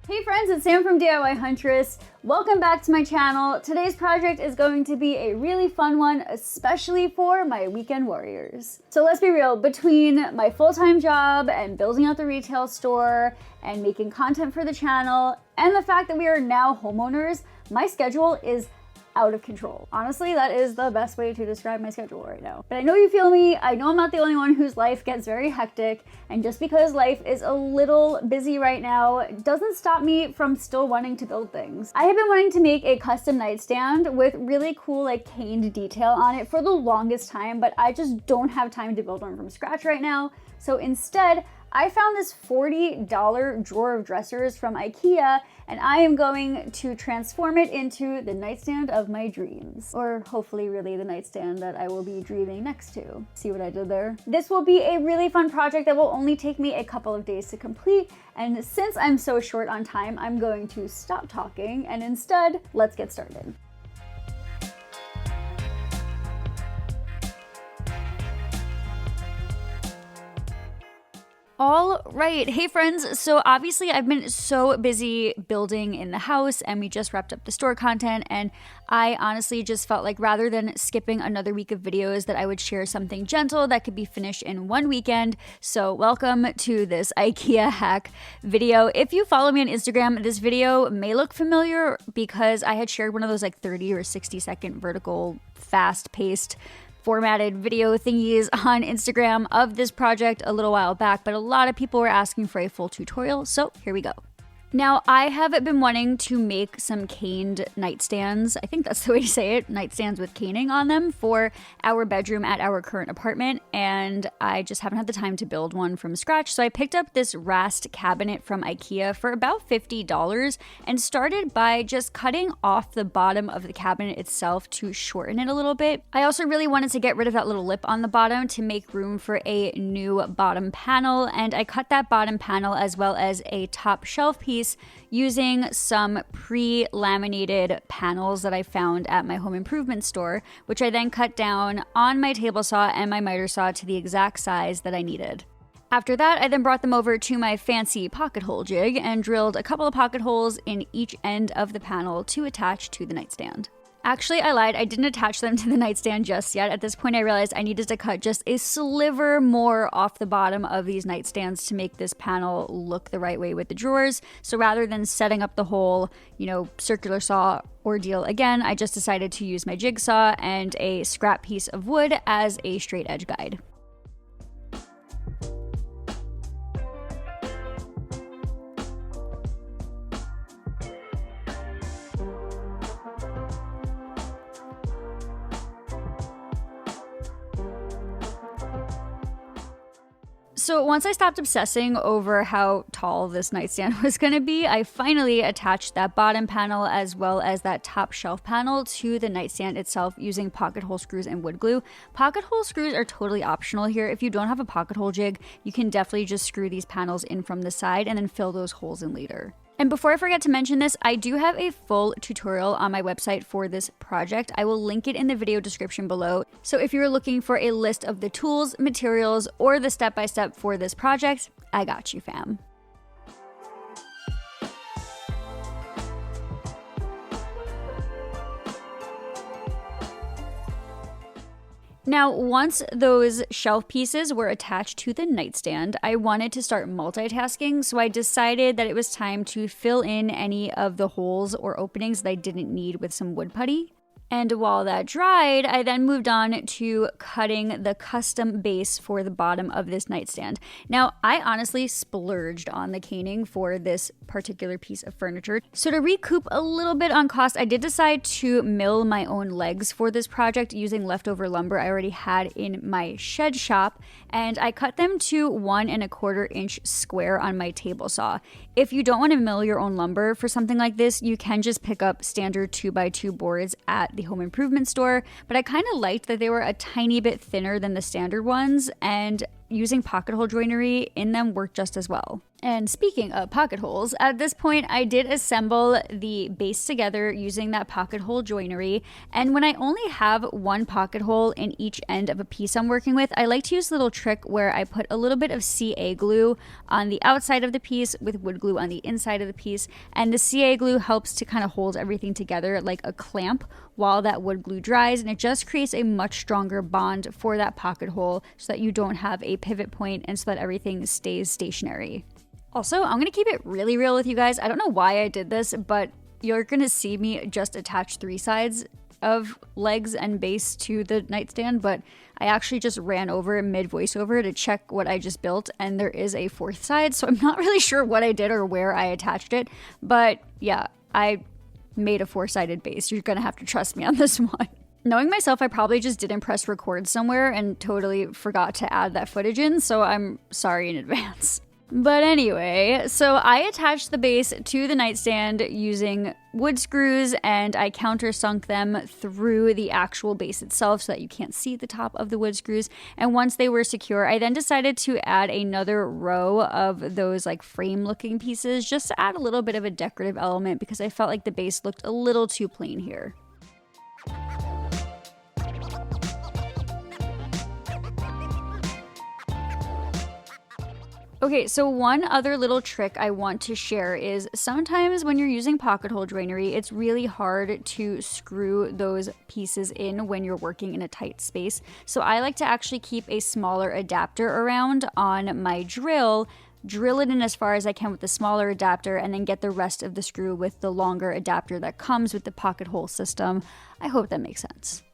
Hey friends, it's Sam from DIY Huntress. Welcome back to my channel. Today's project is going to be a really fun one, especially for my weekend warriors. So let's be real, between my full-time job and building out the retail store and making content for the channel and the fact that we are now homeowners, my schedule is out of control. Honestly, that is the best way to describe my schedule right now. But I know you feel me. I know I'm not the only one whose life gets very hectic, and just because life is a little busy right now doesn't stop me from still wanting to build things. I have been wanting to make a custom nightstand with really cool caned detail on it for the longest time, but I just don't have time to build one from scratch right now. So instead, I found this $40 drawer of dressers from Ikea, and I am going to transform it into the nightstand of my dreams. Or hopefully really the nightstand that I will be dreaming next to. See what I did there? This will be a really fun project that will only take me a couple of days to complete, and since I'm so short on time, I'm going to stop talking and instead, let's get started. All right, hey friends, so obviously I've been so busy building in the house and we just wrapped up the store content, and I honestly just felt like rather than skipping another week of videos that I would share something gentle that could be finished in one weekend. So welcome to this IKEA hack video. If you follow me on Instagram, this video may look familiar because I had shared one of those 30 or 60 second vertical fast-paced formatted video thingies on Instagram of this project a little while back, but a lot of people were asking for a full tutorial, so here we go. Now, I have been wanting to make some caned nightstands. I think that's the way to say it, nightstands with caning on them for our bedroom at our current apartment, and I just haven't had the time to build one from scratch. So I picked up this Rast cabinet from Ikea for about $50 and started by just cutting off the bottom of the cabinet itself to shorten it a little bit. I also really wanted to get rid of that little lip on the bottom to make room for a new bottom panel, and I cut that bottom panel as well as a top shelf piece using some pre-laminated panels that I found at my home improvement store, which I then cut down on my table saw and my miter saw to the exact size that I needed. After that, I then brought them over to my fancy pocket hole jig and drilled a couple of pocket holes in each end of the panel to attach to the nightstand. Actually, I lied. I didn't attach them to the nightstand just yet. At this point, I realized I needed to cut just a sliver more off the bottom of these nightstands to make this panel look the right way with the drawers. So rather than setting up the whole, circular saw ordeal again, I just decided to use my jigsaw and a scrap piece of wood as a straight edge guide. So once I stopped obsessing over how tall this nightstand was going to be, I finally attached that bottom panel as well as that top shelf panel to the nightstand itself using pocket hole screws and wood glue. Pocket hole screws are totally optional here. If you don't have a pocket hole jig, you can definitely just screw these panels in from the side and then fill those holes in later. And before I forget to mention this, I do have a full tutorial on my website for this project. I will link it in the video description below. So if you're looking for a list of the tools, materials, or the step-by-step for this project, I got you, fam. Now, once those shelf pieces were attached to the nightstand, I wanted to start multitasking, so I decided that it was time to fill in any of the holes or openings that I didn't need with some wood putty. And while that dried, I then moved on to cutting the custom base for the bottom of this nightstand. Now, I honestly splurged on the caning for this particular piece of furniture. So to recoup a little bit on cost, I did decide to mill my own legs for this project using leftover lumber I already had in my shed shop, and I cut them to 1 1/4 inch square on my table saw. If you don't want to mill your own lumber for something like this, you can just pick up standard 2x2 boards at the home improvement store, but I kind of liked that they were a tiny bit thinner than the standard ones, and using pocket hole joinery in them worked just as well. And speaking of pocket holes, at this point I did assemble the base together using that pocket hole joinery. And when I only have one pocket hole in each end of a piece I'm working with, I like to use a little trick where I put a little bit of CA glue on the outside of the piece with wood glue on the inside of the piece. And the CA glue helps to kind of hold everything together like a clamp while that wood glue dries, and it just creates a much stronger bond for that pocket hole so that you don't have a pivot point and so that everything stays stationary. Also, I'm going to keep it really real with you guys. I don't know why I did this, but you're going to see me just attach 3 sides of legs and base to the nightstand, but I actually just ran over mid voiceover to check what I just built, and there is a 4th side, so I'm not really sure what I did or where I attached it, but yeah, I made a 4-sided base. You're gonna have to trust me on this one. Knowing myself, I probably just didn't press record somewhere and totally forgot to add that footage in, so I'm sorry in advance. But anyway, so I attached the base to the nightstand using wood screws, and I countersunk them through the actual base itself so that you can't see the top of the wood screws. And once they were secure, I then decided to add another row of those like frame looking pieces just to add a little bit of a decorative element because I felt like the base looked a little too plain here. Okay, so one other little trick I want to share is sometimes when you're using pocket hole joinery, it's really hard to screw those pieces in when you're working in a tight space. So I like to actually keep a smaller adapter around on my drill it in as far as I can with the smaller adapter, and then get the rest of the screw with the longer adapter that comes with the pocket hole system. I hope that makes sense.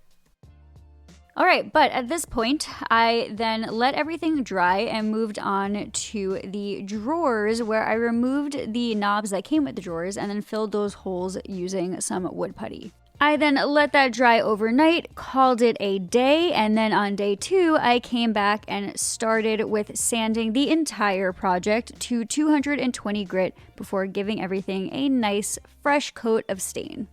All right, but at this point, I then let everything dry and moved on to the drawers where I removed the knobs that came with the drawers and then filled those holes using some wood putty. I then let that dry overnight, called it a day, and then on day 2, I came back and started with sanding the entire project to 220 grit before giving everything a nice, fresh coat of stain.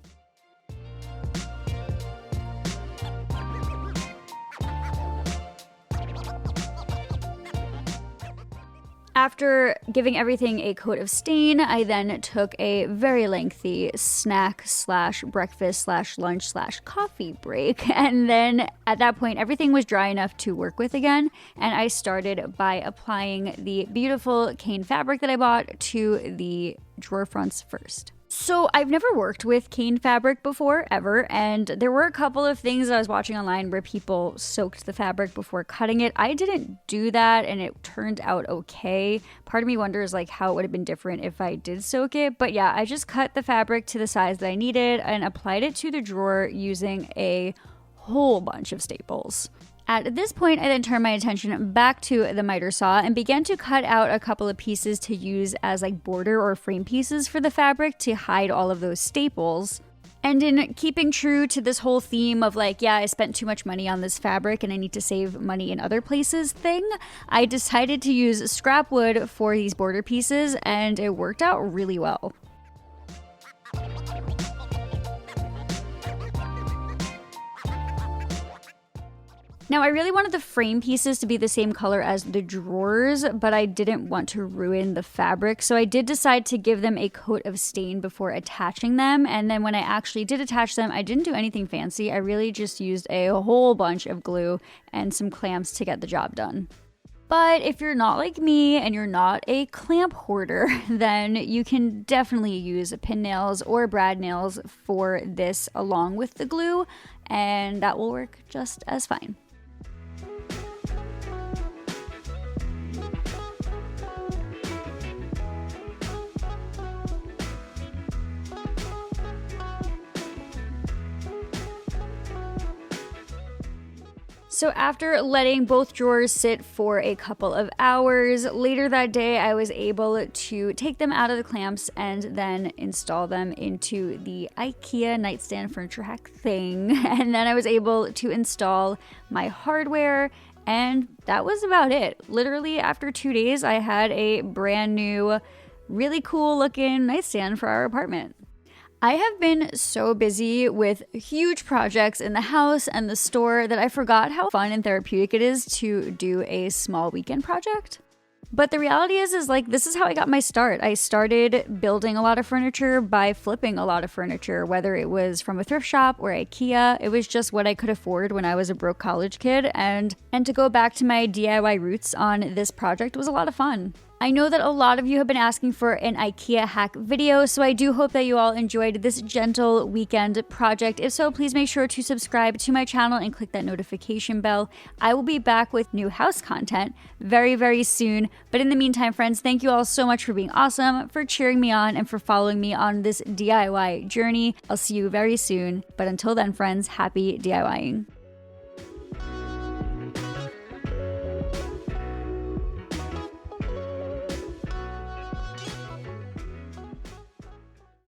After giving everything a coat of stain, I then took a very lengthy snack/breakfast/lunch/coffee break. And then at that point, everything was dry enough to work with again. And I started by applying the beautiful cane fabric that I bought to the drawer fronts first. So I've never worked with cane fabric before, ever, and there were a couple of things I was watching online where people soaked the fabric before cutting it. I didn't do that, and it turned out okay. Part of me wonders like how it would have been different if I did soak it, but yeah, I just cut the fabric to the size that I needed and applied it to the drawer using a whole bunch of staples. At this point, I then turned my attention back to the miter saw and began to cut out a couple of pieces to use as like border or frame pieces for the fabric to hide all of those staples. And in keeping true to this whole theme of like, yeah, I spent too much money on this fabric and I need to save money in other places thing, I decided to use scrap wood for these border pieces, and it worked out really well. Now, I really wanted the frame pieces to be the same color as the drawers, but I didn't want to ruin the fabric, so I did decide to give them a coat of stain before attaching them. And then when I actually did attach them, I didn't do anything fancy. I really just used a whole bunch of glue and some clamps to get the job done. But if you're not like me and you're not a clamp hoarder, then you can definitely use pin nails or brad nails for this along with the glue, and that will work just as fine. So after letting both drawers sit for a couple of hours, later that day I was able to take them out of the clamps and then install them into the Ikea nightstand furniture hack thing. And then I was able to install my hardware, and that was about it. Literally after 2 days, I had a brand new, really cool looking nightstand for our apartment. I have been so busy with huge projects in the house and the store that I forgot how fun and therapeutic it is to do a small weekend project. But the reality is like, this is how I got my start. I started building a lot of furniture by flipping a lot of furniture, whether it was from a thrift shop or Ikea. It was just what I could afford when I was a broke college kid. And to go back to my DIY roots on this project was a lot of fun. I know that a lot of you have been asking for an IKEA hack video, so I do hope that you all enjoyed this gentle weekend project. If so, please make sure to subscribe to my channel and click that notification bell. I will be back with new house content very, very soon. But in the meantime, friends, thank you all so much for being awesome, for cheering me on, and for following me on this DIY journey. I'll see you very soon. But until then, friends, happy DIYing.